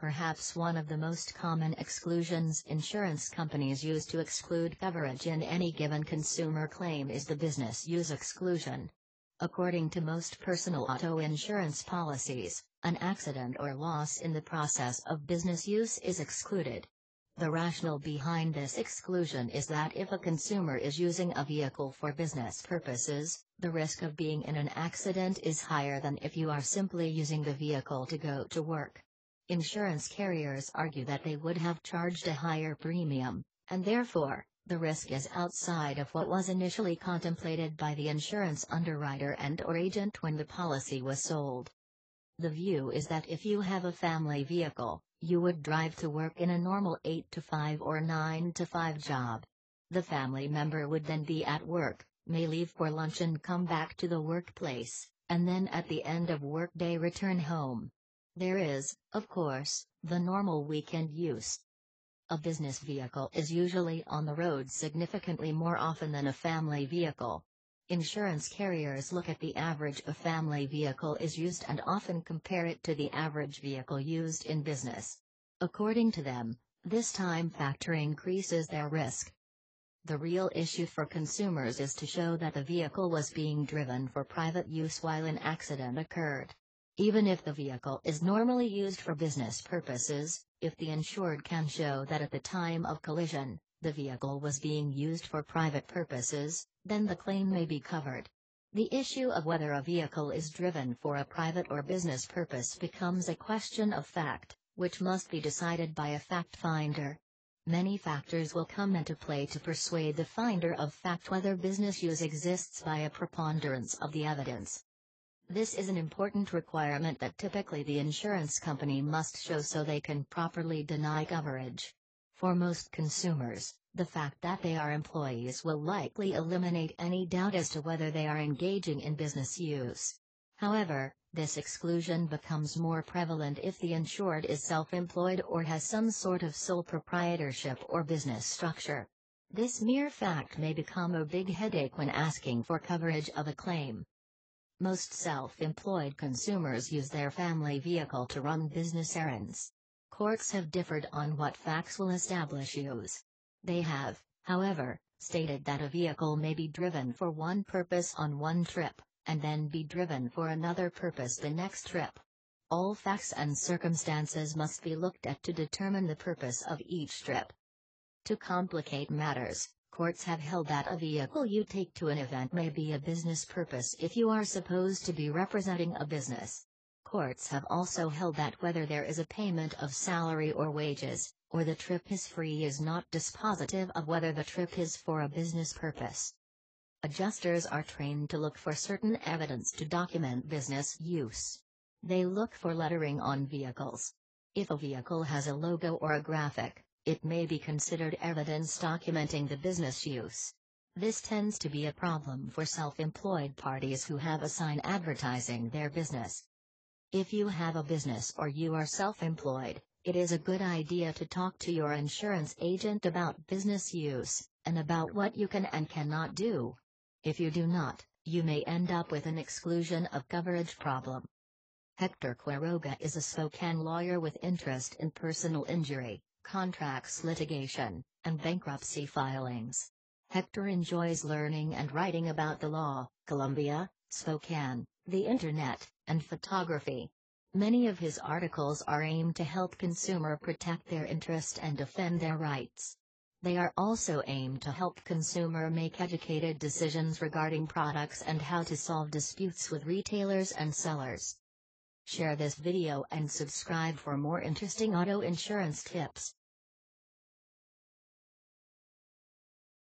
Perhaps one of the most common exclusions insurance companies use to exclude coverage in any given consumer claim is the business use exclusion. According to most personal auto insurance policies, an accident or loss in the process of business use is excluded. The rationale behind this exclusion is that if a consumer is using a vehicle for business purposes, the risk of being in an accident is higher than if you are simply using the vehicle to go to work. Insurance carriers argue that they would have charged a higher premium, and therefore, the risk is outside of what was initially contemplated by the insurance underwriter and/or agent when the policy was sold. The view is that if you have a family vehicle, you would drive to work in a normal 8 to 5 or 9 to 5 job. The family member would then be at work, may leave for lunch and come back to the workplace, and then at the end of workday return home. There is, of course, the normal weekend use. A business vehicle is usually on the road significantly more often than a family vehicle. Insurance carriers look at the average a family vehicle is used and often compare it to the average vehicle used in business. According to them, this time factor increases their risk. The real issue for consumers is to show that the vehicle was being driven for private use while an accident occurred. Even if the vehicle is normally used for business purposes, if the insured can show that at the time of collision, the vehicle was being used for private purposes, then the claim may be covered. The issue of whether a vehicle is driven for a private or business purpose becomes a question of fact, which must be decided by a fact finder. Many factors will come into play to persuade the finder of fact whether business use exists by a preponderance of the evidence. This is an important requirement that typically the insurance company must show so they can properly deny coverage. For most consumers, the fact that they are employees will likely eliminate any doubt as to whether they are engaging in business use. However, this exclusion becomes more prevalent if the insured is self-employed or has some sort of sole proprietorship or business structure. This mere fact may become a big headache when asking for coverage of a claim. Most self-employed consumers use their family vehicle to run business errands. Courts have differed on what facts will establish use. They have, however, stated that a vehicle may be driven for one purpose on one trip, and then be driven for another purpose the next trip. All facts and circumstances must be looked at to determine the purpose of each trip. To complicate matters, courts have held that a vehicle you take to an event may be a business purpose if you are supposed to be representing a business. Courts have also held that whether there is a payment of salary or wages, or the trip is free is not dispositive of whether the trip is for a business purpose. Adjusters are trained to look for certain evidence to document business use. They look for lettering on vehicles. If a vehicle has a logo or a graphic, it may be considered evidence documenting the business use. This tends to be a problem for self-employed parties who have a sign advertising their business. If you have a business or you are self-employed, it is a good idea to talk to your insurance agent about business use, and about what you can and cannot do. If you do not, you may end up with an exclusion of coverage problem. Hector Quiroga is a Spokane lawyer with interest in personal injury, contracts litigation, and bankruptcy filings. Hector enjoys learning and writing about the law, Columbia, Spokane, the Internet, and photography. Many of his articles are aimed to help consumer protect their interest and defend their rights. They are also aimed to help consumer make educated decisions regarding products and how to solve disputes with retailers and sellers. Share this video and subscribe for more interesting auto insurance tips.